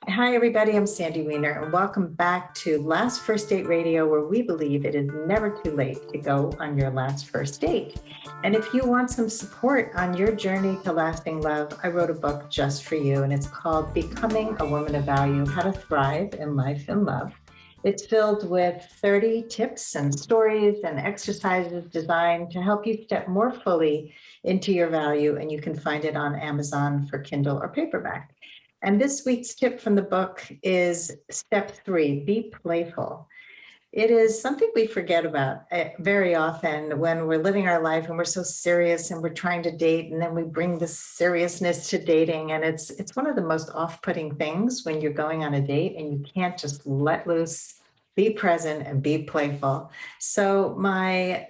Hi, everybody. I'm Sandy Weiner, and welcome back to Last First Date Radio, where we believe it is never too late to go on your last first date. And if you want some support on your journey to lasting love, I wrote a book just for you, and it's called Becoming a Woman of Value: How to Thrive in Life and Love. It's filled with 30 tips and stories and exercises designed to help you step more fully into your value, and you can find it on Amazon for Kindle or paperback. And this week's tip from the book is step 3, be playful. It is something we forget about very often when we're living our life and we're so serious and we're trying to date, and then we bring this seriousness to dating. And it's one of the most off-putting things when you're going on a date and you can't just let loose, be present, and be playful. So my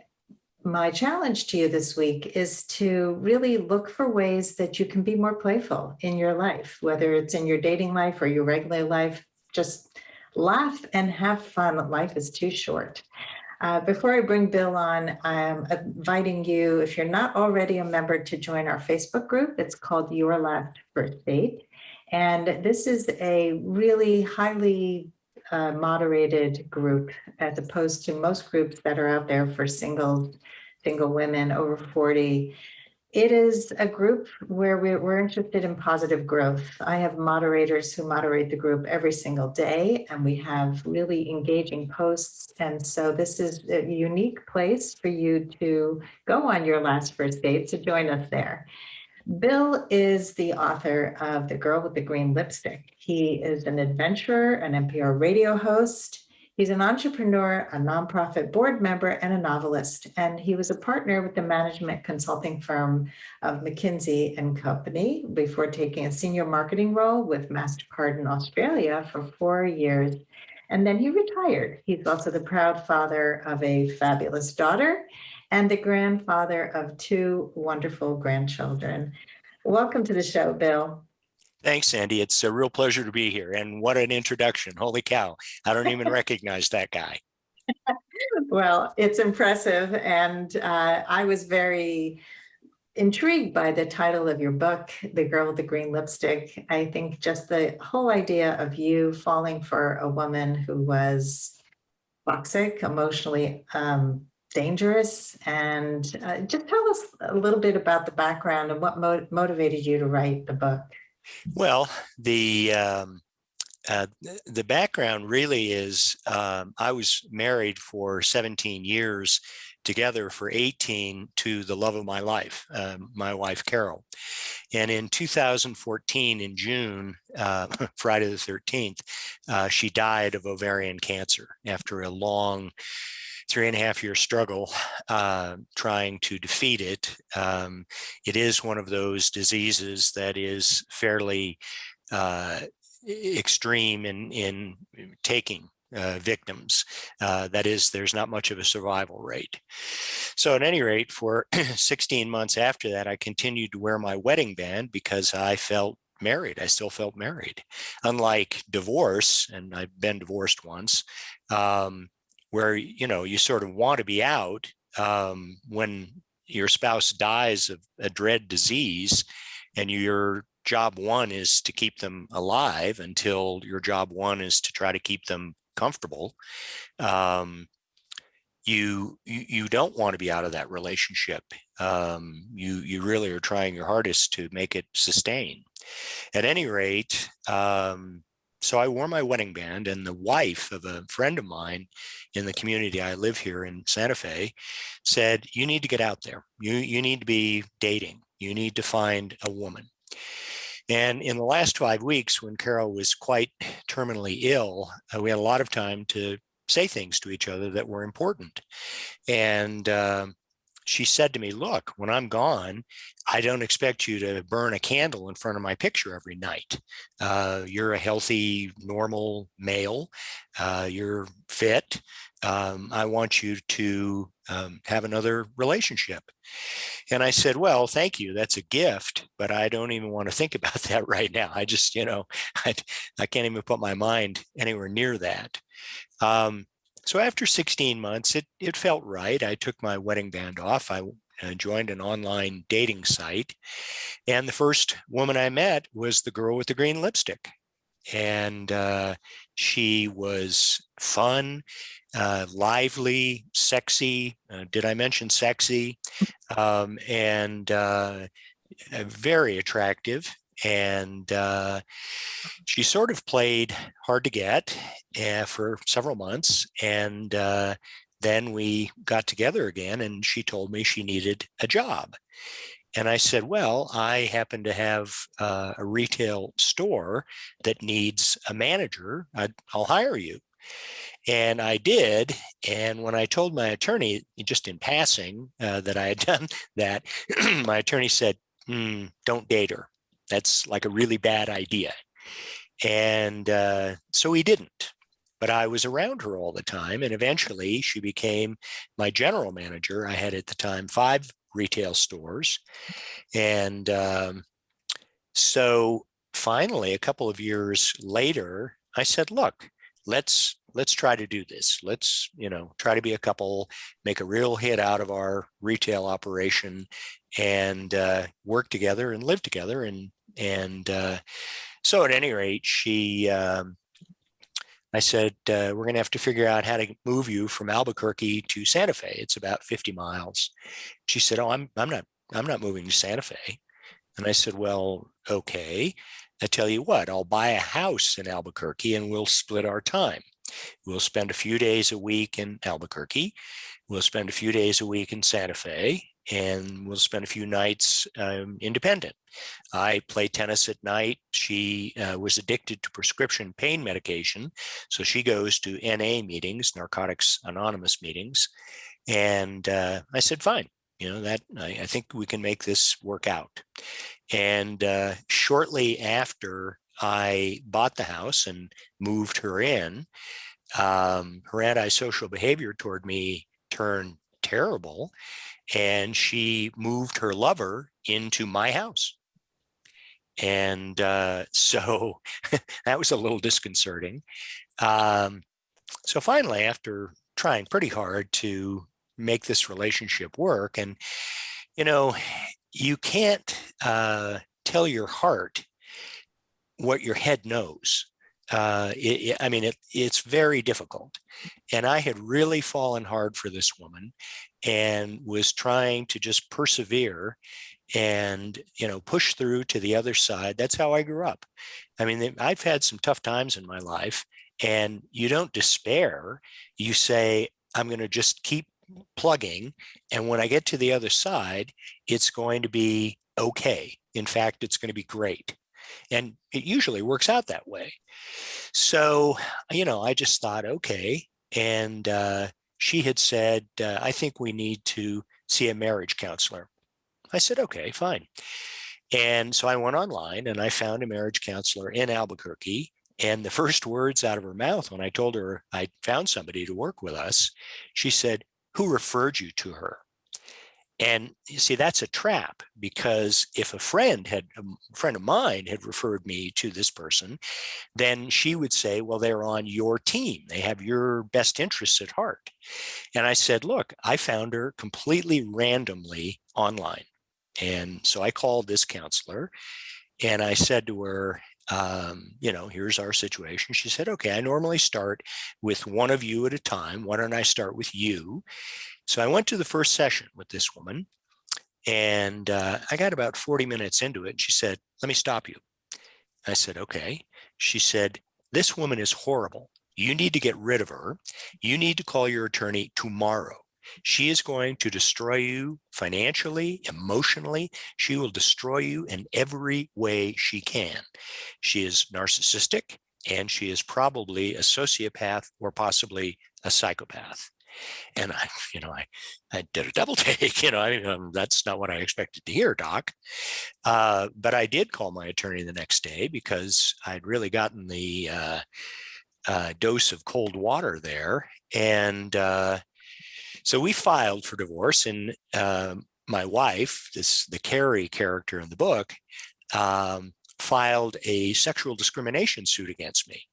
challenge to you this week is to really look for ways that you can be more playful in your life, whether it's in your dating life or your regular life. Just laugh and have fun. Life is too short. Before I bring Bill on, I'm inviting you, if you're not already a member, to join our Facebook group. It's called Your Last First Date. And this is a really highly moderated group, as opposed to most groups that are out there for single women over 40. It is a group where we're interested in positive growth. I have moderators who moderate the group every single day, and we have really engaging posts. And so this is a unique place for you to go on your last first date, so join us there. Bill is the author of The Girl with the Green Lipstick. He is an adventurer, an NPR radio host. He's an entrepreneur, a nonprofit board member, and a novelist. And he was a partner with the management consulting firm of McKinsey and Company before taking a senior marketing role with MasterCard in Australia for 4 years. And then he retired. He's also the proud father of a fabulous daughter and the grandfather of 2 wonderful grandchildren. Welcome to the show, Bill. Thanks, Sandy. It's a real pleasure to be here. And what an introduction. Holy cow. I don't even recognize that guy. Well, it's impressive. And I was very intrigued by the title of your book, The Girl with the Green Lipstick. I think just the whole idea of you falling for a woman who was toxic, emotionally dangerous. And just tell us a little bit about the background and what motivated you to write the book. Well, the background really is I was married for 17 years, together for 18 to the love of my life, my wife, Carol. And in 2014, in June, Friday the 13th, she died of ovarian cancer after a long 3.5-year struggle trying to defeat it. It is one of those diseases that is fairly extreme in taking victims. That is, there's not much of a survival rate. So at any rate, for 16 months after that, I continued to wear my wedding band because I felt married. I still felt married. Unlike divorce, and I've been divorced once, where you sort of want to be out when your spouse dies of a dread disease, and your job one is to keep them alive until your job one is to try to keep them comfortable. You don't want to be out of that relationship. You really are trying your hardest to make it sustain. At any rate, so I wore my wedding band, and the wife of a friend of mine in the community I live here in Santa Fe said, you need to get out there. You need to be dating. You need to find a woman. And in the last 5 weeks, when Carol was quite terminally ill, we had a lot of time to say things to each other that were important. And she said to me, look, when I'm gone, I don't expect you to burn a candle in front of my picture every night. You're a healthy, normal male. You're fit. I want you to have another relationship. And I said, well, thank you. That's a gift, but I don't even want to think about that right now. I just, I can't even put my mind anywhere near that. So after 16 months, it felt right. I took my wedding band off. I joined an online dating site. And the first woman I met was the girl with the green lipstick. And she was fun, lively, sexy. Did I mention sexy? And very attractive. And she sort of played hard to get for several months. And then we got together again, and she told me she needed a job. And I said, well, I happen to have a retail store that needs a manager. I'll hire you. And I did. And when I told my attorney, just in passing, that I had done that, my attorney said, don't date her. That's like a really bad idea. And so he didn't. But I was around her all the time. And eventually she became my general manager. I had at the time 5 retail stores. And so finally, a couple of years later, I said, look, let's try to do this. Let's, try to be a couple, make a real hit out of our retail operation, and work together and live together. And so at any rate, I said, we're going to have to figure out how to move you from Albuquerque to Santa Fe. It's about 50 miles. She said, oh, I'm not moving to Santa Fe. And I said, well, okay. I tell you what, I'll buy a house in Albuquerque and we'll split our time. We'll spend a few days a week in Albuquerque. We'll spend a few days a week in Santa Fe, and we'll spend a few nights independent. I play tennis at night. She was addicted to prescription pain medication, so she goes to NA meetings, Narcotics Anonymous meetings. And I said, fine, I think we can make this work out. And shortly after I bought the house and moved her in, her antisocial behavior toward me turned terrible, and she moved her lover into my house. And so that was a little disconcerting. So finally, after trying pretty hard to make this relationship work, and you can't tell your heart what your head knows. It's very difficult. And I had really fallen hard for this woman and was trying to just persevere and, push through to the other side. That's how I grew up. I've had some tough times in my life, and you don't despair. You say, I'm going to just keep plugging. And when I get to the other side, it's going to be okay. In fact, it's going to be great. And it usually works out that way. So, I just thought, okay. And she had said, I think we need to see a marriage counselor. I said, okay, fine. And so I went online and I found a marriage counselor in Albuquerque. And the first words out of her mouth when I told her I found somebody to work with us, she said, who referred you to her? And you see, that's a trap, because if a friend of mine had referred me to this person, then she would say, well, they're on your team. They have your best interests at heart. And I said, look, I found her completely randomly online. And so I called this counselor and I said to her, here's our situation. She said, okay, I normally start with one of you at a time. Why don't I start with you? So I went to the first session with this woman, and I got about 40 minutes into it. She said, let me stop you. I said, okay. She said, this woman is horrible. You need to get rid of her. You need to call your attorney tomorrow. She is going to destroy you financially, emotionally. She will destroy you in every way she can. She is narcissistic, and she is probably a sociopath or possibly a psychopath. And I did a double take. That's not what I expected to hear, Doc. But I did call my attorney the next day because I'd really gotten the dose of cold water there. And so we filed for divorce, and my wife, the Carrie character in the book, filed a sexual discrimination suit against me.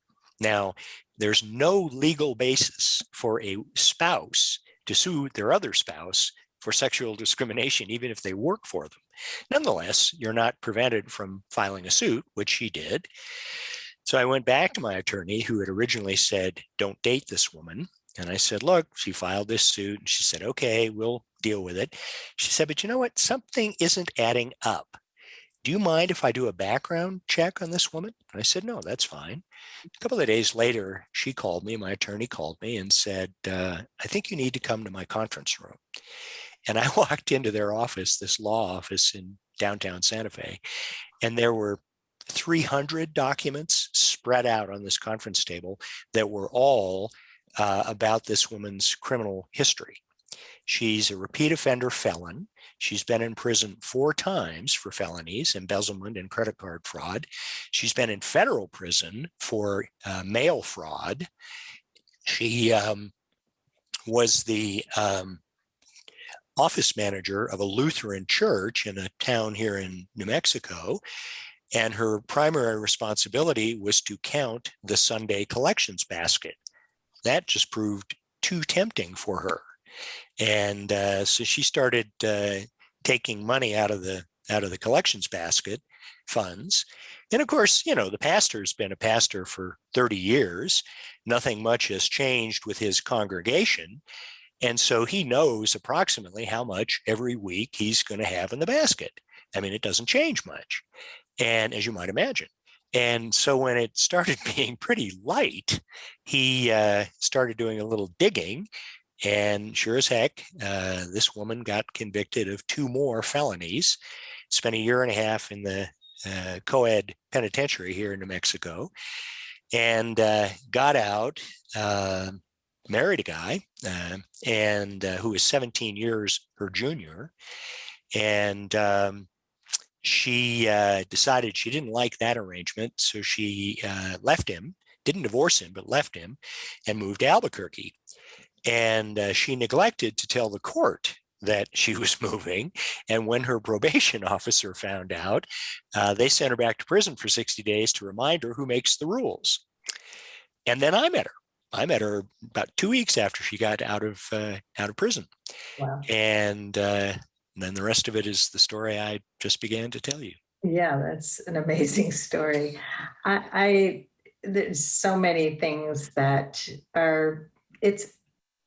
Now, there's no legal basis for a spouse to sue their other spouse for sexual discrimination, even if they work for them. Nonetheless, you're not prevented from filing a suit, which she did. So I went back to my attorney who had originally said, don't date this woman. And I said, look, she filed this suit. And she said, okay, we'll deal with it. She said, but you know what? Something isn't adding up. Do you mind if I do a background check on this woman? And I said, no, that's fine. A couple of days later, she called me, my attorney called me and said, I think you need to come to my conference room. And I walked into their office, this law office in downtown Santa Fe, and there were 300 documents spread out on this conference table that were all about this woman's criminal history. She's a repeat offender felon. She's been in prison 4 times for felonies, embezzlement and credit card fraud. She's been in federal prison for mail fraud. She was the office manager of a Lutheran church in a town here in New Mexico. And her primary responsibility was to count the Sunday collections basket. That just proved too tempting for her. And so she started taking money out of the collections basket funds. And of course, you know, the pastor's been a pastor for 30 years. Nothing much has changed with his congregation. And so he knows approximately how much every week he's going to have in the basket. I mean, it doesn't change much. And as you might imagine. And so when it started being pretty light, he started doing a little digging. And sure as heck, this woman got convicted of 2 more felonies, spent a year and a half in the co-ed penitentiary here in New Mexico, and got out, married a guy, and who was 17 years her junior. And she decided she didn't like that arrangement. So she left him, didn't divorce him, but left him and moved to Albuquerque. And she neglected to tell the court that she was moving. And when her probation officer found out, they sent her back to prison for 60 days to remind her who makes the rules. And then I met her. I met her about 2 weeks after she got out of prison. Wow. And then the rest of it is the story I just began to tell you. Yeah, that's an amazing story. There's so many things that it's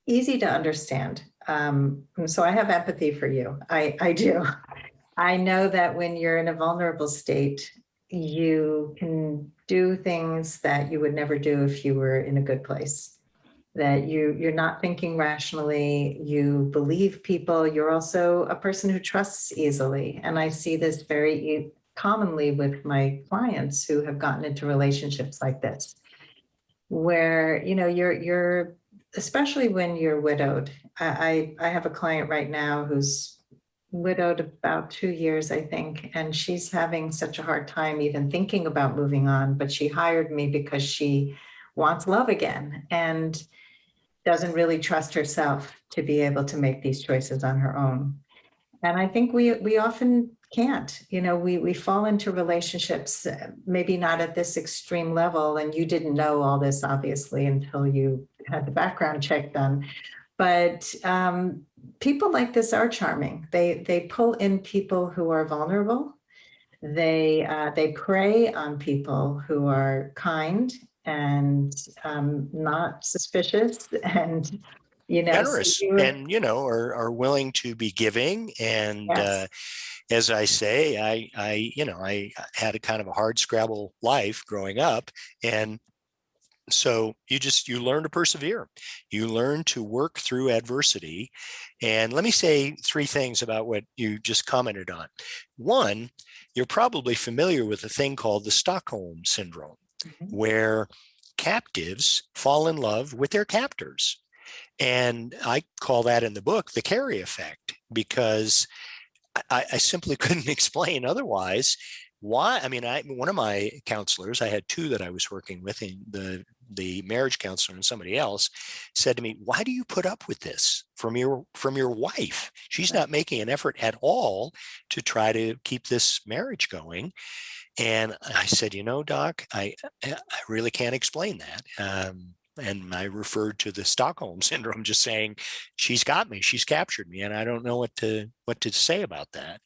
easy to understand. So I have empathy for you. I do. I know that when you're in a vulnerable state, you can do things that you would never do if you were in a good place. That you're not thinking rationally, you believe people, you're also a person who trusts easily. And I see this very commonly with my clients who have gotten into relationships like this, where, you know, you're especially when you're widowed. I have a client right now who's widowed about 2 years, I think, and she's having such a hard time even thinking about moving on, but she hired me because she wants love again and doesn't really trust herself to be able to make these choices on her own. And I think we often can't. You know, we fall into relationships, maybe not at this extreme level, and you didn't know all this obviously until you had the background check done. But people like this are charming. They pull in people who are vulnerable. They prey on people who are kind and not suspicious, and you know, Generous so and, you know, are willing to be giving. And yes. as I say, I had a kind of a hard scrabble life growing up. And so you learn to persevere. You learn to work through adversity. And let me say 3 things about what you just commented on. One, you're probably familiar with a thing called the Stockholm Syndrome, Mhm. where captives fall in love with their captors. And I call that in the book the Carey effect, because I simply couldn't explain otherwise why. I mean, one of my counselors, I had 2 that I was working with, in the marriage counselor and somebody else, said to me, "Why do you put up with this from your wife? She's not making an effort at all to try to keep this marriage going." And I said, "You know, Doc, I really can't explain that." And I referred to the Stockholm Syndrome, just saying, "She's got me, she's captured me, and I don't know what to say about that."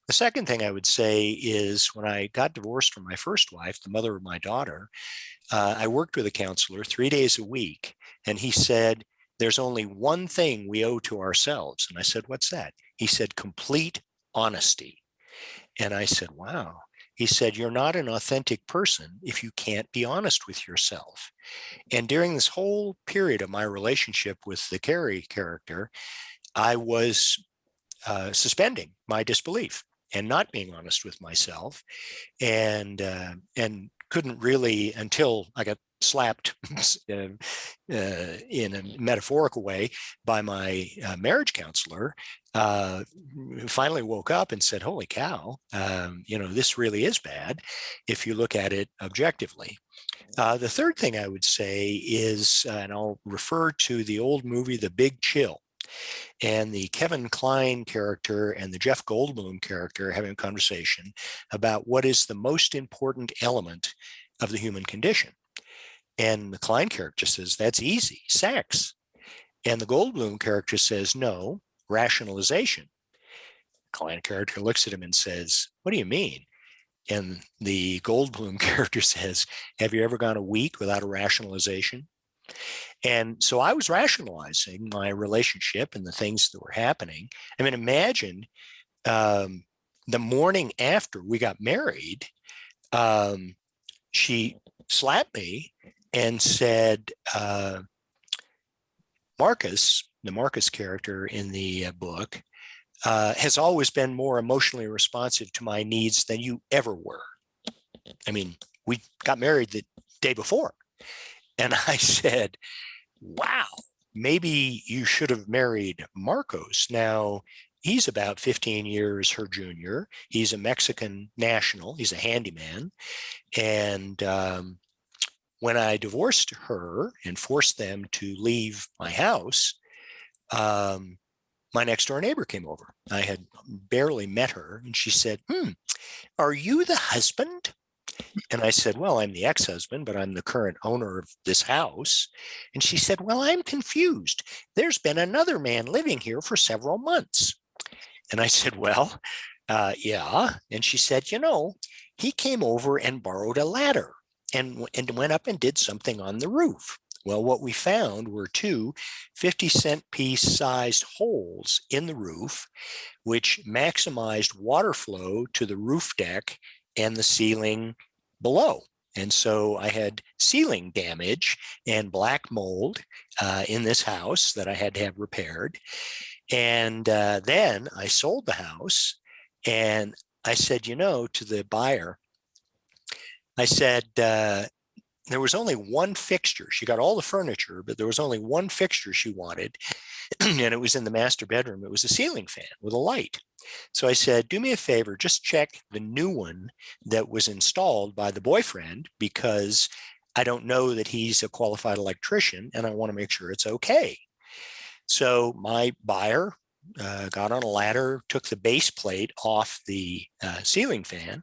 The second thing I would say is when I got divorced from my first wife, the mother of my daughter, I worked with a counselor 3 days a week, and he said, there's only one thing we owe to ourselves. And I said, what's that? He said, complete honesty. And I said, wow. He said, you're not an authentic person if you can't be honest with yourself. And during this whole period of my relationship with the Carrie character, I was suspending my disbelief and not being honest with myself, and couldn't really, until I got slapped in a metaphorical way by my marriage counselor, finally woke up and said, holy cow, this really is bad if you look at it objectively. The third thing I would say is, and I'll refer to the old movie, The Big Chill, and the Kevin Kline character and the Jeff Goldblum character having a conversation about what is the most important element of the human condition. And the Kline character says, that's easy, sex. And the Goldblum character says, no, rationalization. The Kline character looks at him and says, what do you mean? And the Goldblum character says, have you ever gone a week without a rationalization? And so I was rationalizing my relationship and the things that were happening. I mean, imagine the morning after we got married, she slapped me and said, Marcus, the Marcus character in the book, has always been more emotionally responsive to my needs than you ever were. I mean, we got married the day before. And I said, wow, maybe you should have married Marcos. Now, he's about 15 years her junior. He's a Mexican national. He's a handyman. And when I divorced her and forced them to leave my house, my next door neighbor came over. I had barely met her. And she said, are you the husband? And I said, well, I'm the ex-husband, but I'm the current owner of this house. And she said, well, I'm confused. There's been another man living here for several months. And I said, well, yeah. And she said, he came over and borrowed a ladder and went up and did something on the roof. Well, what we found were two 50-cent piece sized holes in the roof, which maximized water flow to the roof deck and the ceiling below. And so I had ceiling damage and black mold in this house that I had to have repaired. And then I sold the house, and I said, to the buyer, I said, there was only one fixture. She got all the furniture, but there was only one fixture she wanted. And it was in the master bedroom. It was a ceiling fan with a light. So I said, do me a favor, just check the new one that was installed by the boyfriend, because I don't know that he's a qualified electrician and I want to make sure it's okay. So my buyer got on a ladder, took the base plate off the ceiling fan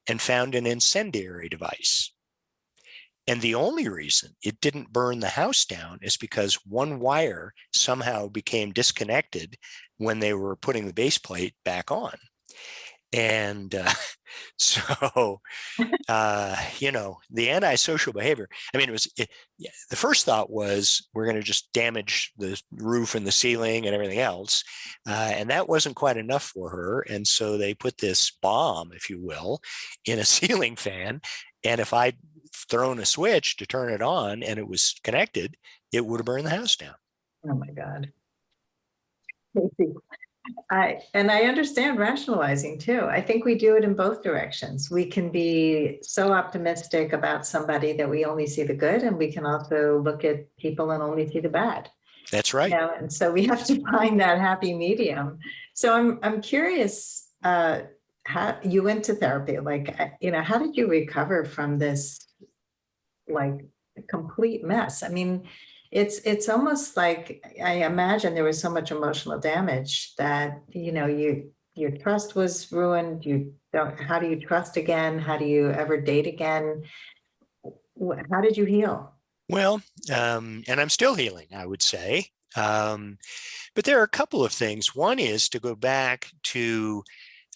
and found an incendiary device. And the only reason it didn't burn the house down is because one wire somehow became disconnected when they were putting the base plate back on. And so, the antisocial behavior, I mean, the first thought was we're going to just damage the roof and the ceiling and everything else. And that wasn't quite enough for her. And so they put this bomb, if you will, in a ceiling fan. And if I'd thrown a switch to turn it on and it was connected, it would have burned the house down. Oh my God. I understand rationalizing too. I think we do it in both directions. We can be so optimistic about somebody that we only see the good, and we can also look at people and only see the bad. That's right. And so we have to find that happy medium. So I'm curious, how you went to therapy, how did you recover from this complete mess? I mean, it's almost like, I imagine there was so much emotional damage that, your trust was ruined. How do you trust again? How do you ever date again? How did you heal? Well, and I'm still healing, I would say. But there are a couple of things. One is to go back to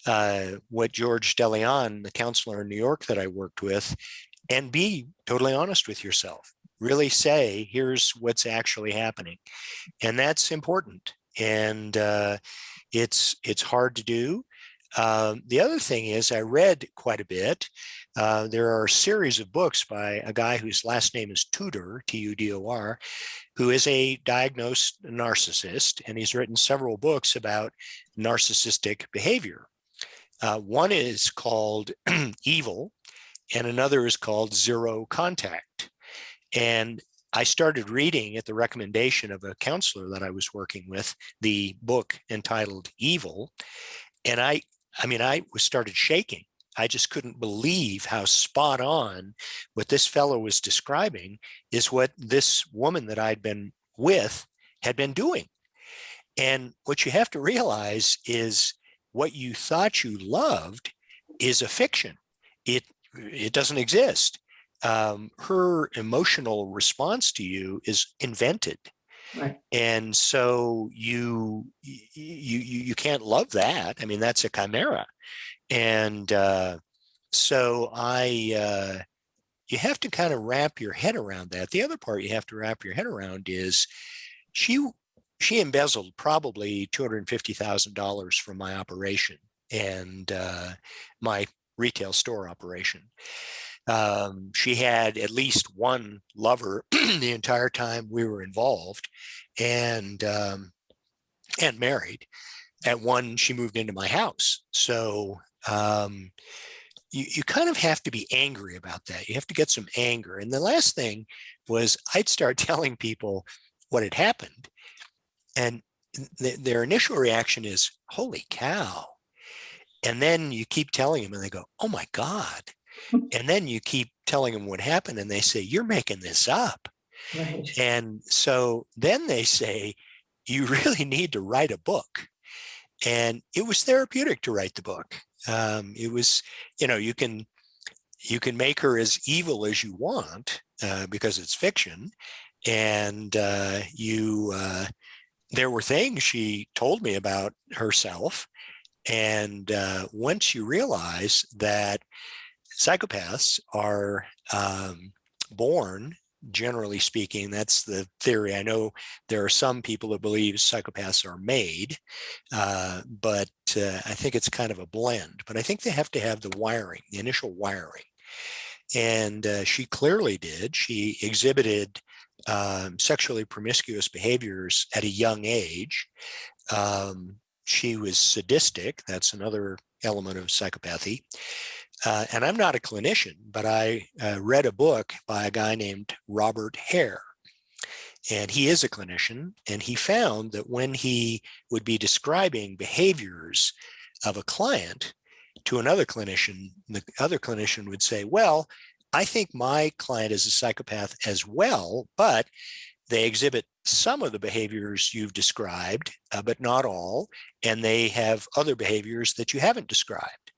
what George DeLeon, the counselor in New York that I worked with, and be totally honest with yourself. Really say, here's what's actually happening. And that's important. And it's hard to do. The other thing is I read quite a bit. There are a series of books by a guy whose last name is Tudor, Tudor, who is a diagnosed narcissist, and he's written several books about narcissistic behavior. One is called Evil, and another is called Zero Contact. And I started reading at the recommendation of a counselor that I was working with, the book entitled Evil. And I started shaking. I just couldn't believe how spot on what this fellow was describing is what this woman that I'd been with had been doing. And what you have to realize is what you thought you loved is a fiction. It doesn't exist. Her emotional response to you is invented. Right. And so you can't love that. I mean, that's a chimera. And so you have to kind of wrap your head around that. The other part you have to wrap your head around is she embezzled probably $250,000 from my operation and my retail store operation. She had at least one lover the entire time we were involved, and married. At one, she moved into my house. So you kind of have to be angry about that. You have to get some anger. And the last thing was I'd start telling people what had happened, and their initial reaction is, "Holy cow!" And then you keep telling them, and they go, "Oh my God." And then you keep telling them what happened, and they say, "You're making this up." Right. And so then they say, "You really need to write a book." And it was therapeutic to write the book. It was, you can make her as evil as you want because it's fiction. And there were things she told me about herself. And once you realize that psychopaths are born, generally speaking, that's the theory. I know there are some people that believe psychopaths are made, but I think it's kind of a blend. But I think they have to have the wiring, the initial wiring. And she clearly did. She exhibited sexually promiscuous behaviors at a young age. She was sadistic. That's another element of psychopathy. And I'm not a clinician, but I read a book by a guy named Robert Hare. And he is a clinician. And he found that when he would be describing behaviors of a client to another clinician, the other clinician would say, "Well, I think my client is a psychopath as well, but they exhibit some of the behaviors you've described, but not all. And they have other behaviors that you haven't described."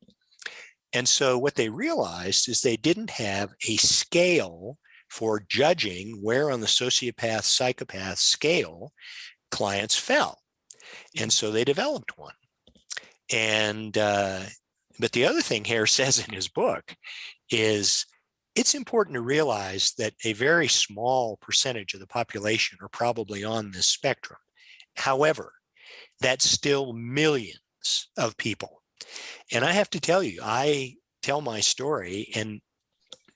And so what they realized is they didn't have a scale for judging where on the sociopath psychopath scale clients fell. And so they developed one. And but the other thing Hare says in his book is it's important to realize that a very small percentage of the population are probably on this spectrum. However, that's still millions of people. And I have to tell you, I tell my story and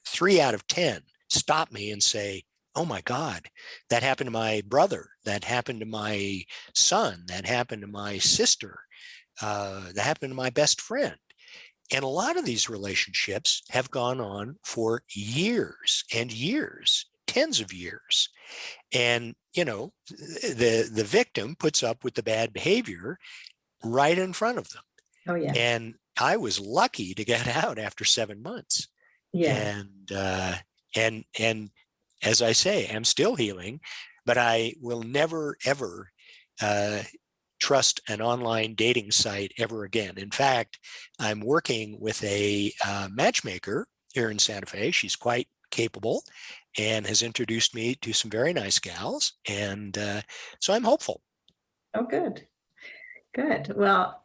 3 out of 10 stop me and say, "Oh my God, that happened to my brother. That happened to my son. That happened to my sister. That happened to my best friend." And a lot of these relationships have gone on for years and years, tens of years. And, the victim puts up with the bad behavior right in front of them. Oh, yeah. And I was lucky to get out after 7 months. Yeah. And as I say, I'm still healing, but I will never, ever trust an online dating site ever again. In fact, I'm working with a matchmaker here in Santa Fe. She's quite capable and has introduced me to some very nice gals. And so I'm hopeful. Oh, good. Good. Well,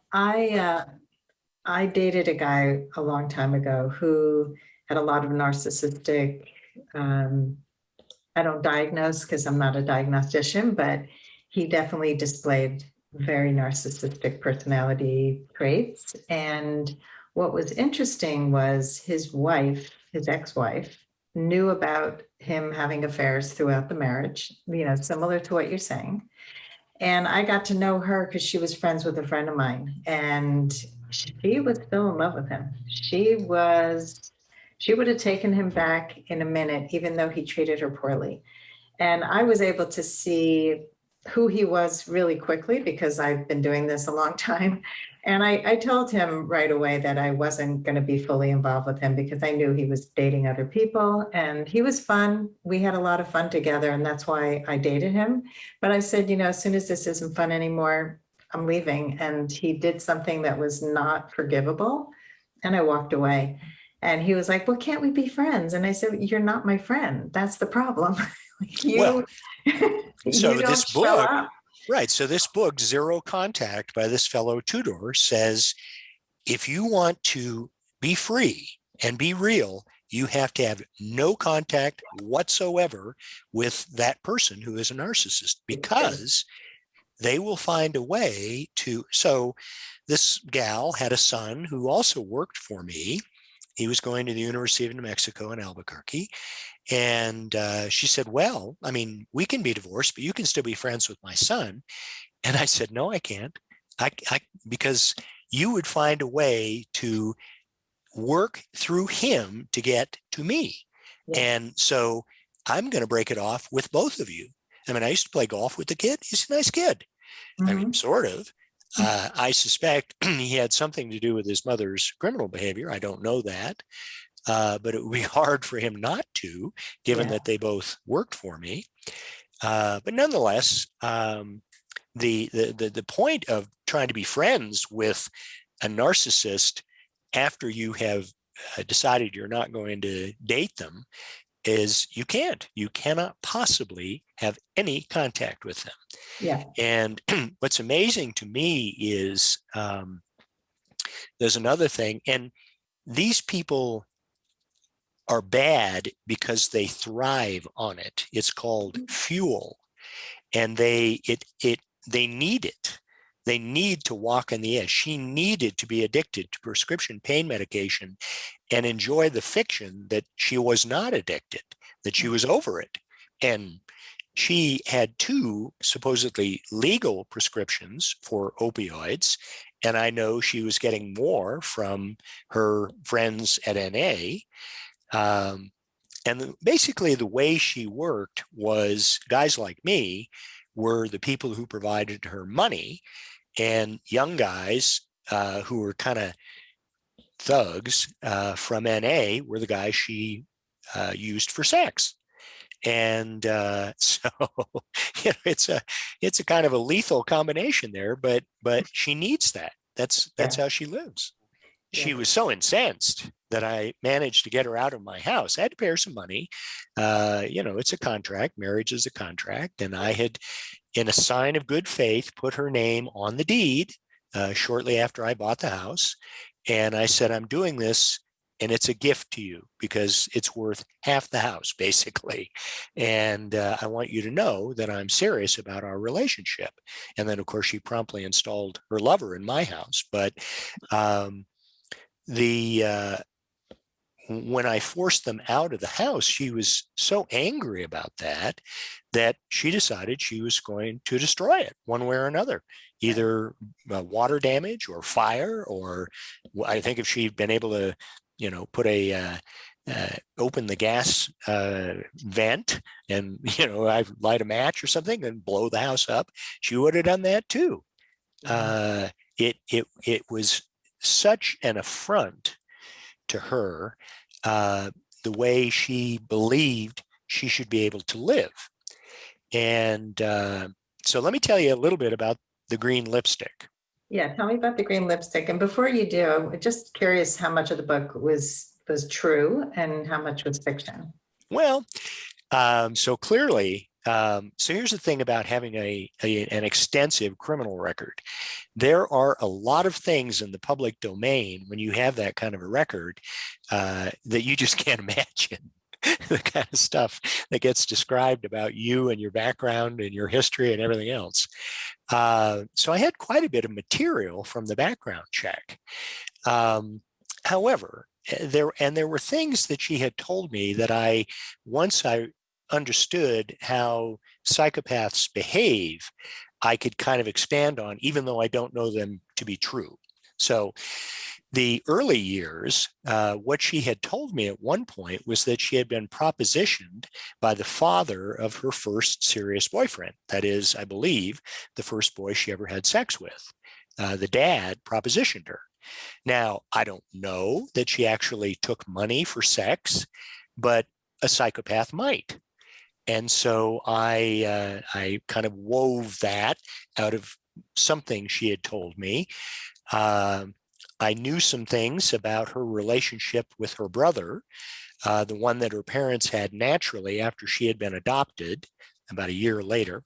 I dated a guy a long time ago who had a lot of narcissistic, um, I don't diagnose because I'm not a diagnostician, but he definitely displayed very narcissistic personality traits. And what was interesting was his wife, his ex-wife, knew about him having affairs throughout the marriage, similar to what you're saying. And I got to know her because she was friends with a friend of mine. And she was still in love with him. She would have taken him back in a minute, even though he treated her poorly. And I was able to see who he was really quickly because I've been doing this a long time. And I told him right away that I wasn't going to be fully involved with him because I knew he was dating other people and he was fun. We had a lot of fun together and that's why I dated him. But I said, as soon as this isn't fun anymore, I'm leaving. And he did something that was not forgivable. And I walked away. And he was like, well, can't we be friends? And I said, you're not my friend. That's the problem. Well, so You this don't show book, up. right. So this book, Zero Contact by this fellow Tudor, says if you want to be free and be real, you have to have no contact whatsoever with that person who is a narcissist because they will find a way to. So this gal had a son who also worked for me. He was going to the University of New Mexico in Albuquerque. And she said, well, I mean, we can be divorced, but you can still be friends with my son. And I said, no, I can't. Because you would find a way to work through him to get to me. Yeah. And so I'm going to break it off with both of you. I mean, I used to play golf with the kid. He's a nice kid. I mean, sort of. I suspect he had something to do with his mother's criminal behavior. I don't know that. But it would be hard for him not to, given that they both worked for me. But nonetheless, the point of trying to be friends with a narcissist after you have decided you're not going to date them is you cannot possibly have any contact with them. Yeah. And what's amazing to me is there's another thing, and these people are bad because they thrive on it. It's called fuel, and they need it. They need to walk on the edge. She needed to be addicted to prescription pain medication and enjoy the fiction that she was not addicted, that she was over it. And she had 2 supposedly legal prescriptions for opioids. And I know she was getting more from her friends at NA. And basically the way she worked was guys like me were the people who provided her money, and young guys who were kind of thugs from NA were the guys she used for sex. And so it's a kind of a lethal combination there, but she needs that. That's how she lives. She was so incensed that I managed to get her out of my house. I had to pay her some money. It's a contract. Marriage is a contract. And I had, in a sign of good faith, put her name on the deed shortly after I bought the house. And I said, I'm doing this, and it's a gift to you because it's worth half the house, basically. And I want you to know that I'm serious about our relationship. And then, of course, she promptly installed her lover in my house. But when I forced them out of the house, she was so angry about that she decided she was going to destroy it one way or another, either water damage or fire, or I think if she'd been able to, put open the gas vent and, I light a match or something and blow the house up, she would have done that too. It was such an affront to her, the way she believed she should be able to live. And so let me tell you a little bit about the green lipstick. Yeah, tell me about the green lipstick. And before you do, I'm just curious how much of the book was true and how much was fiction. Well, so clearly So here's the thing about having an extensive criminal record. There are a lot of things in the public domain when you have that kind of a record that you just can't imagine. The kind of stuff that gets described about you and your background and your history and everything else. So I had quite a bit of material from the background check. However, there were things that she had told me that once I understood how psychopaths behave, I could kind of expand on, even though I don't know them to be true. So the early years, what she had told me at one point was that she had been propositioned by the father of her first serious boyfriend. That is, I believe, the first boy she ever had sex with. The dad propositioned her. Now, I don't know that she actually took money for sex, but a psychopath might. And so I kind of wove that out of something she had told me. I knew some things about her relationship with her brother, the one that her parents had naturally after she had been adopted about a year later.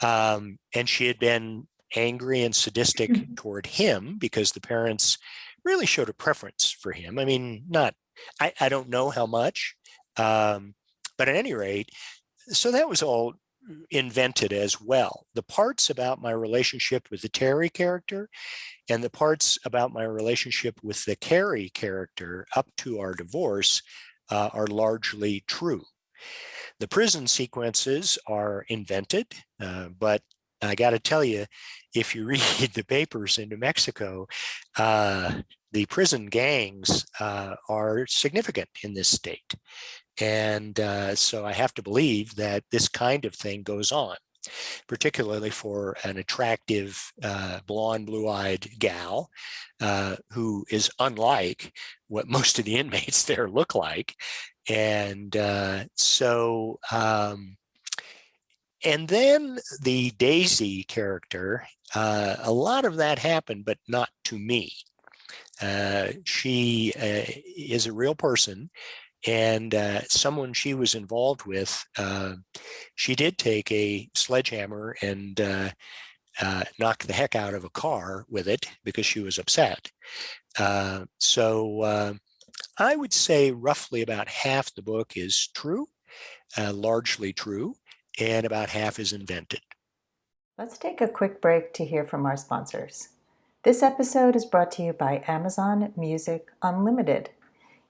And she had been angry and sadistic toward him because the parents really showed a preference for him. I mean, I don't know how much, but at any rate, so that was all invented as well. The parts about my relationship with the Terry character and the parts about my relationship with the Carrie character up to our divorce are largely true. The prison sequences are invented, but I got to tell you, if you read the papers in New Mexico, the prison gangs are significant in this state. And so I have to believe that this kind of thing goes on, particularly for an attractive, blonde, blue-eyed gal who is unlike what most of the inmates there look like. And and then the Daisy character, a lot of that happened, but not to me. She is a real person. And someone she was involved with, she did take a sledgehammer and knock the heck out of a car with it because she was upset. So I would say roughly about half the book is true, largely true, and about half is invented. Let's take a quick break to hear from our sponsors. This episode is brought to you by Amazon Music Unlimited.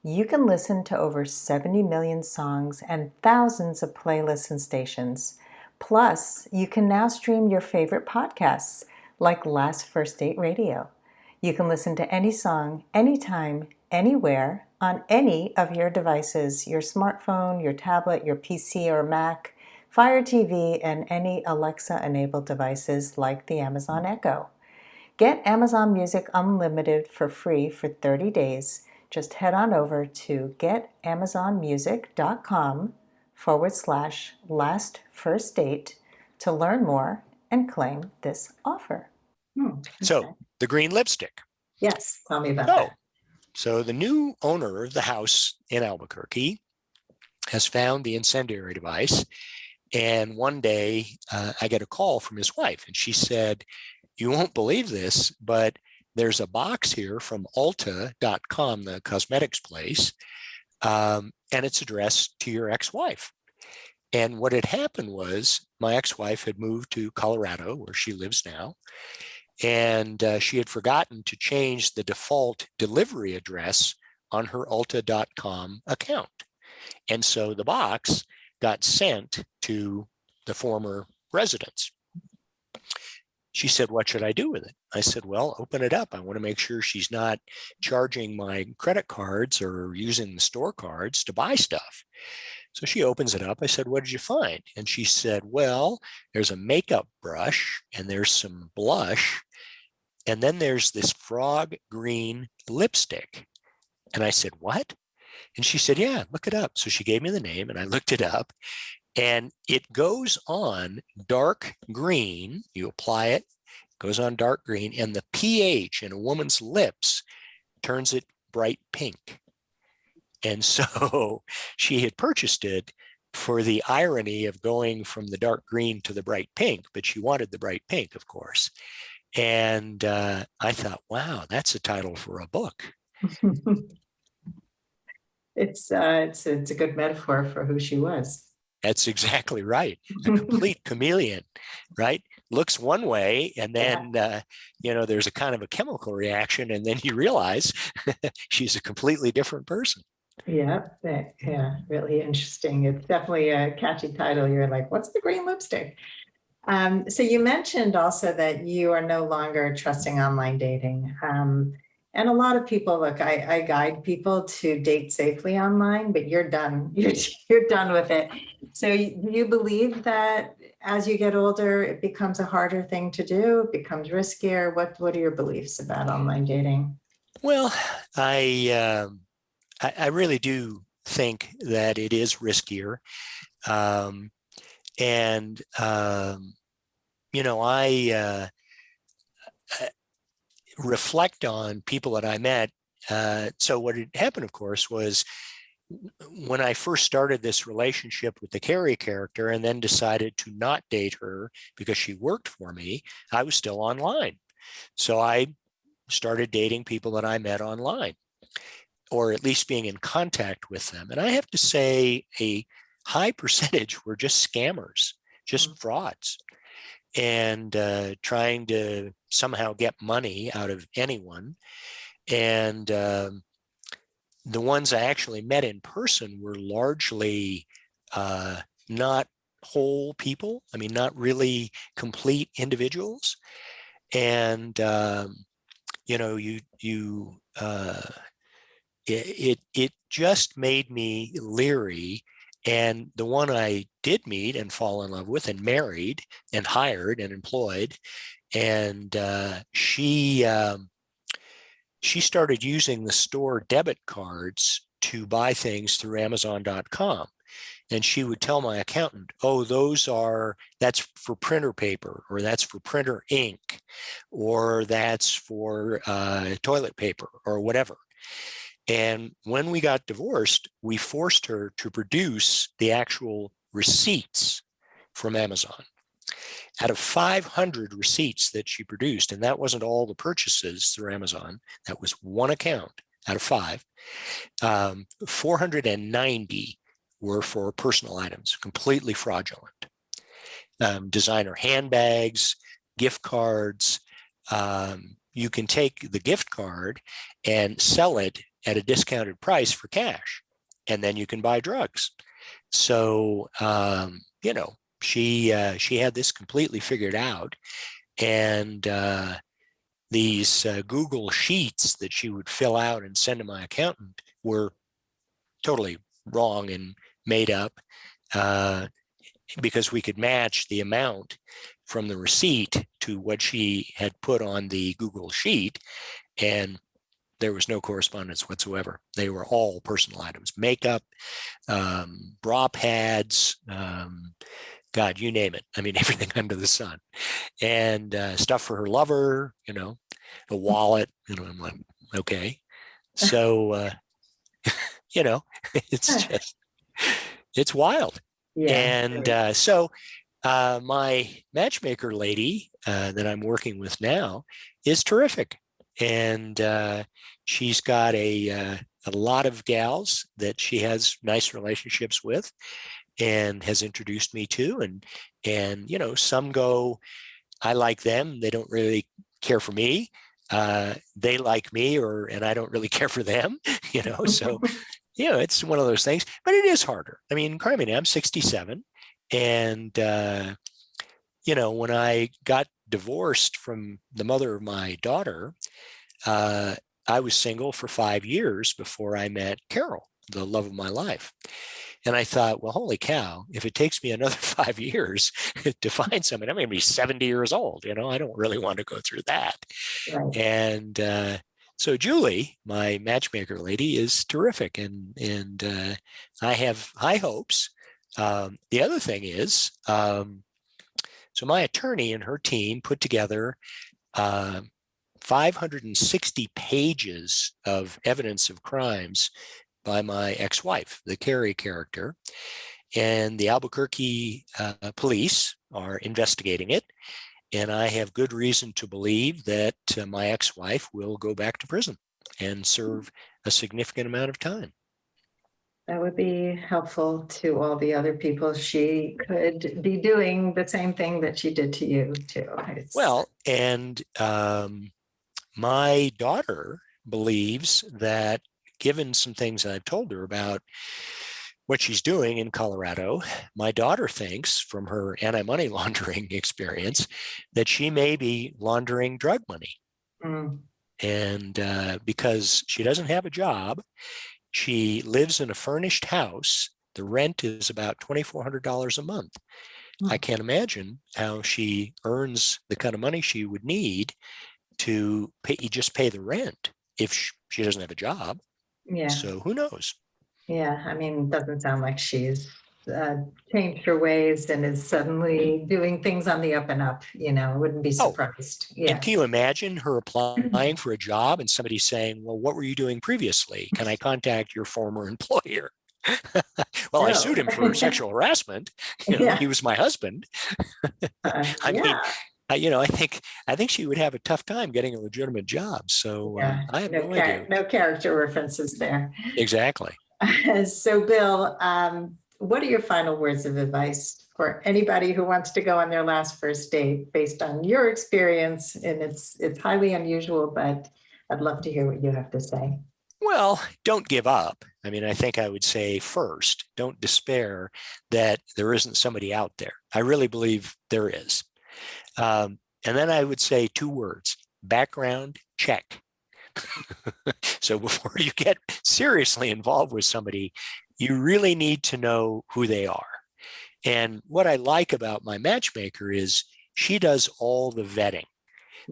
You can listen to over 70 million songs and thousands of playlists and stations. Plus, you can now stream your favorite podcasts like Last First Date Radio. You can listen to any song, anytime, anywhere, on any of your devices, your smartphone, your tablet, your PC or Mac, Fire TV, and any Alexa-enabled devices like the Amazon Echo. Get Amazon Music Unlimited for free for 30 days. Just head on over to getamazonmusic.com/lastfirstdate to learn more and claim this offer. So the green lipstick. Yes, tell me about that. So the new owner of the house in Albuquerque has found the incendiary device. And one day I get a call from his wife and she said, "You won't believe this, but there's a box here from Ulta.com, the cosmetics place, and it's addressed to your ex-wife." And what had happened was my ex-wife had moved to Colorado, where she lives now, and she had forgotten to change the default delivery address on her Ulta.com account. And so the box got sent to the former residence. She said, "What should I do with it?" I said, "Well, open it up. I want to make sure she's not charging my credit cards or using the store cards to buy stuff." So she opens it up. I said, "What did you find?" And she said, "Well, there's a makeup brush and there's some blush. And then there's this frog green lipstick." And I said, "What?" And she said, "Yeah, look it up." So she gave me the name and I looked it up. And it goes on dark green. You apply it, goes on dark green, and the pH in a woman's lips turns it bright pink. And so she had purchased it for the irony of going from the dark green to the bright pink, but she wanted the bright pink, of course. And I thought, wow, that's a title for a book. It's a good metaphor for who she was. That's exactly right. A complete chameleon, right? Looks one way, and then there's a kind of a chemical reaction, and then you realize she's a completely different person. Yeah, really interesting. It's definitely a catchy title. You're like, what's the green lipstick? So you mentioned also that you are no longer trusting online dating. And a lot of people, look, I guide people to date safely online, but you're done. You're done with it. So you believe that as you get older, it becomes a harder thing to do, it becomes riskier. What are your beliefs about online dating? Well, I really do think that it is riskier. And I reflect on people that I met. So what had happened, of course, was when I first started this relationship with the Carrie character and then decided to not date her because she worked for me, I was still online. So I started dating people that I met online, or at least being in contact with them. And I have to say a high percentage were just scammers, just frauds, and trying to somehow get money out of anyone. And the ones I actually met in person were largely not whole people. I mean, not really complete individuals. And it just made me leery. And the one I did meet and fall in love with and married and hired and employed, and she started using the store debit cards to buy things through Amazon.com. And she would tell my accountant, oh, that's for printer paper, or that's for printer ink, or that's for toilet paper, or whatever. And when we got divorced, we forced her to produce the actual receipts from Amazon. Out of 500 receipts that she produced, and that wasn't all the purchases through Amazon, that was one account out of 5, 490 were for personal items, completely fraudulent. Designer handbags, gift cards. You can take the gift card and sell it at a discounted price for cash, and then you can buy drugs. So, she had this completely figured out, and these Google Sheets that she would fill out and send to my accountant were totally wrong and made up, because we could match the amount from the receipt to what she had put on the Google Sheet, and there was no correspondence whatsoever. They were all personal items: makeup, bra pads, God, you name it. I mean, everything under the sun, and stuff for her lover, a wallet, I'm like, okay. So, it's wild. Yeah. And so my matchmaker lady that I'm working with now is terrific. And she's got a lot of gals that she has nice relationships with and has introduced me to. And some go, I like them. They don't really care for me. They like me, and I don't really care for them, so, it's one of those things, but it is harder. I mean, Carmen, I'm 67. And, when I got divorced from the mother of my daughter, I was single for 5 years before I met Carol, the love of my life. And I thought, well, holy cow, if it takes me another 5 years to find someone, I'm going to be 70 years old. I don't really want to go through that. Right. And so Julie, my matchmaker lady, is terrific. And I have high hopes. The other thing is, so my attorney and her team put together 560 pages of evidence of crimes by my ex-wife, the Carrie character. and the Albuquerque police are investigating it. And I have good reason to believe that my ex-wife will go back to prison and serve a significant amount of time. That would be helpful to all the other people. She could be doing the same thing that she did to you too. Well, and my daughter believes that, given some things I've told her about what she's doing in Colorado, my daughter thinks, from her anti-money laundering experience, that she may be laundering drug money. Mm. And because she doesn't have a job, she lives in a furnished house. The rent is about $2,400 a month. I can't imagine how she earns the kind of money she would need to pay the rent if she doesn't have a job. Yeah. So who knows? Yeah. I mean, it doesn't sound like she's changed her ways and is suddenly doing things on the up and up. Wouldn't be surprised. Yeah. And can you imagine her applying for a job and somebody saying, well, what were you doing previously? Can I contact your former employer? Well, I sued him for sexual harassment. He was my husband. I mean, I think she would have a tough time getting a legitimate job. So I have no idea. No character references there. Exactly. So, Bill, what are your final words of advice for anybody who wants to go on their last first date based on your experience? And it's highly unusual, but I'd love to hear what you have to say. Well, don't give up. I mean, I think I would say first, don't despair that there isn't somebody out there. I really believe there is. And then I would say 2 words: background check. So before you get seriously involved with somebody, you really need to know who they are. And what I like about my matchmaker is she does all the vetting.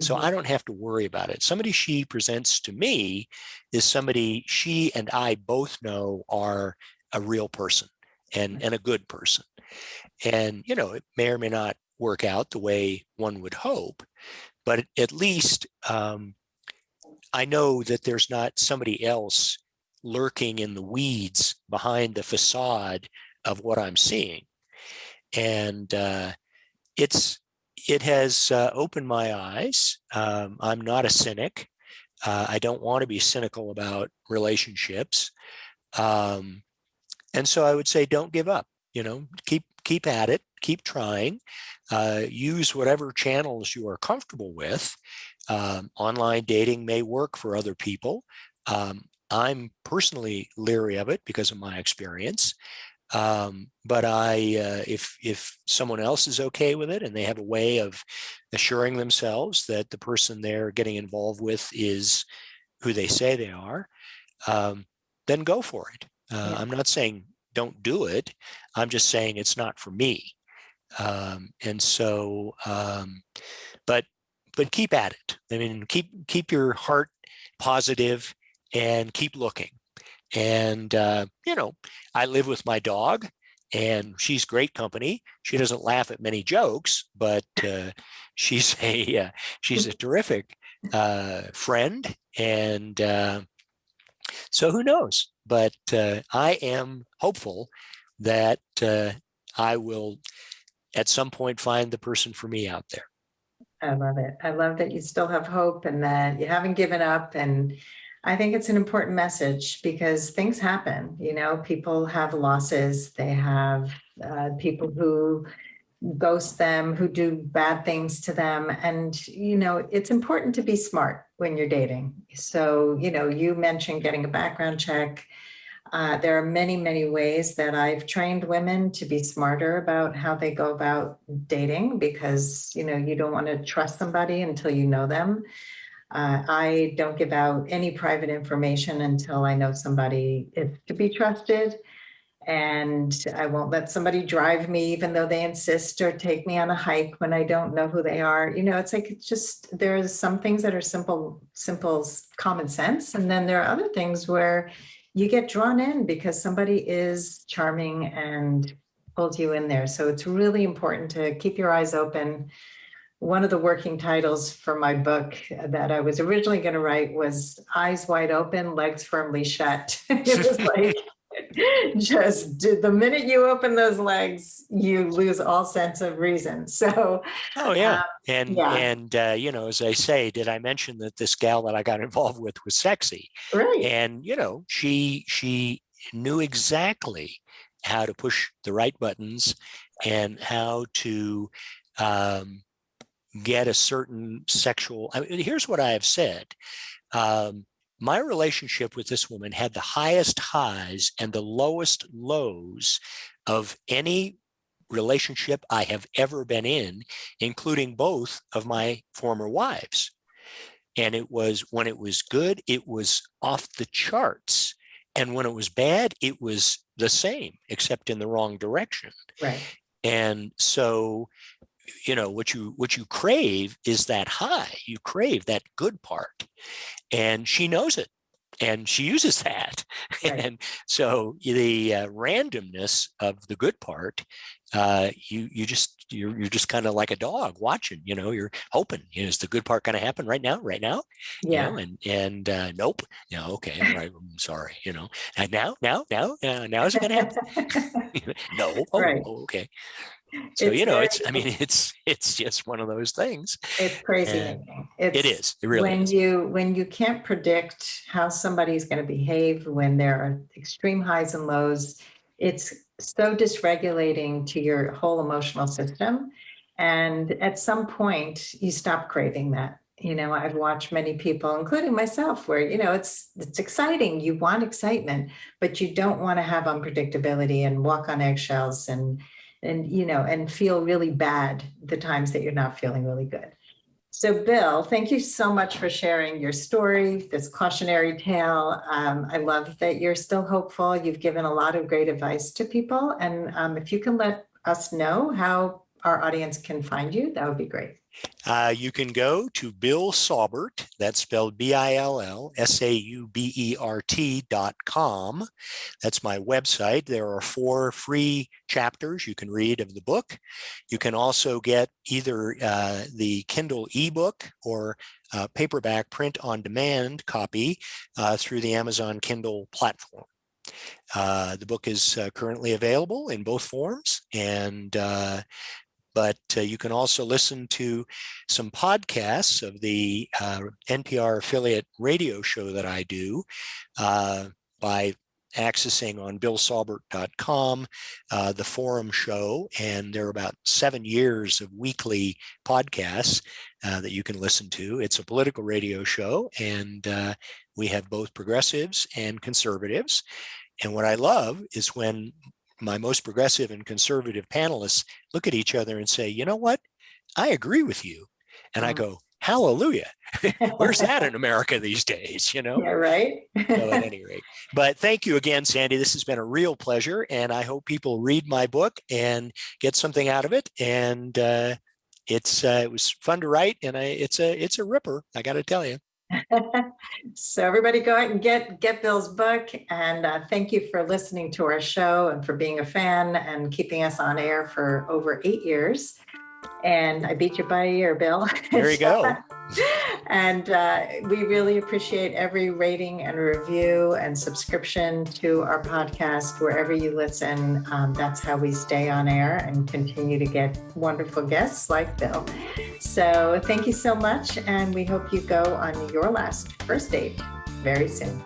So I don't have to worry about it. Somebody she presents to me is somebody she and I both know are a real person and a good person. And, it may or may not work out the way one would hope, but at least I know that there's not somebody else lurking in the weeds behind the facade of what I'm seeing. And it has opened my eyes. I'm not a cynic. I don't want to be cynical about relationships. And so I would say, don't give up, keep at it, keep trying, use whatever channels you are comfortable with. Online dating may work for other people. I'm personally leery of it because of my experience. But if someone else is okay with it and they have a way of assuring themselves that the person they're getting involved with is who they say they are, then go for it. I'm not saying don't do it. I'm just saying it's not for me. But keep at it. I mean, keep your heart positive and keep looking. And, I live with my dog and she's great company. She doesn't laugh at many jokes, but she's a terrific friend. And so who knows? But I am hopeful that I will at some point find the person for me out there. I love it. I love that you still have hope and that you haven't given up. And I think it's an important message because things happen. People have losses. They have people who ghost them, who do bad things to them. And, it's important to be smart when you're dating. So, you mentioned getting a background check. There are many, many ways that I've trained women to be smarter about how they go about dating because, you don't want to trust somebody until you know them. I don't give out any private information until I know somebody is to be trusted. And I won't let somebody drive me, even though they insist, or take me on a hike when I don't know who they are. It's just, there's some things that are simple common sense. And then there are other things where you get drawn in because somebody is charming and pulls you in there. So it's really important to keep your eyes open. One of the working titles for my book that I was originally going to write was Eyes Wide Open, Legs Firmly Shut. It was like, Just the minute you open those legs, you lose all sense of reason. So, Oh yeah. um, And yeah, as I say, did I mention that this gal that I got involved with was sexy? right, And she knew exactly how to push the right buttons and how to um, get a certain sexual. I mean, here's what I have said. Um, my relationship with this woman had the highest highs and the lowest lows of any relationship I have ever been in, including both of my former wives. And it was, when it was good, it was off the charts. And when it was bad, it was the same, except in the wrong direction. right. And so, what you crave is that high. You crave that good part. And she knows it. And she uses that. Right. And so the randomness of the good part, you're just kind of like a dog watching, you're hoping, is the good part going to happen right now, Yeah. and nope, okay, all right, I'm sorry, and now is it going to happen? No, Right. okay. So, It's very, it's just one of those things. it's crazy And making. it It's is, it really is. when you can't predict how somebody's going to behave, when there are extreme highs and lows, it's so dysregulating to your whole emotional system. And at some point, you stop craving that. I've watched many people, including myself, where, it's exciting. You want excitement, but you don't want to have unpredictability and walk on eggshells and feel really bad the times that you're not feeling really good. So, Bill, thank you so much for sharing your story, this cautionary tale. I love that you're still hopeful. You've given a lot of great advice to people. And if you can let us know how our audience can find you, that would be great. You can go to Bill Saubert, that's spelled BILLSAUBERT.com. That's my website. There are 4 free chapters you can read of the book. You can also get either the Kindle ebook or paperback print on demand copy through the Amazon Kindle platform. The book is currently available in both forms, but you can also listen to some podcasts of the NPR affiliate radio show that I do by accessing on billsaubert.com the forum show. And there are about 7 years of weekly podcasts that you can listen to. It's a political radio show, and we have both progressives and conservatives. And what I love is when my most progressive and conservative panelists look at each other and say, you know what? I agree with you. And I go, hallelujah. Where's that in America these days? Yeah, right. So at any rate, but thank you again, Sandy. This has been a real pleasure. And I hope people read my book and get something out of it. And it was fun to write, and it's a ripper, I got to tell you. So everybody go out and get Bill's book. And thank you for listening to our show and for being a fan and keeping us on air for over 8 years. And I beat you by a year, Bill. There you go. And we really appreciate every rating and review and subscription to our podcast, wherever you listen. That's how we stay on air and continue to get wonderful guests like Bill. So thank you so much. And we hope you go on your last first date very soon.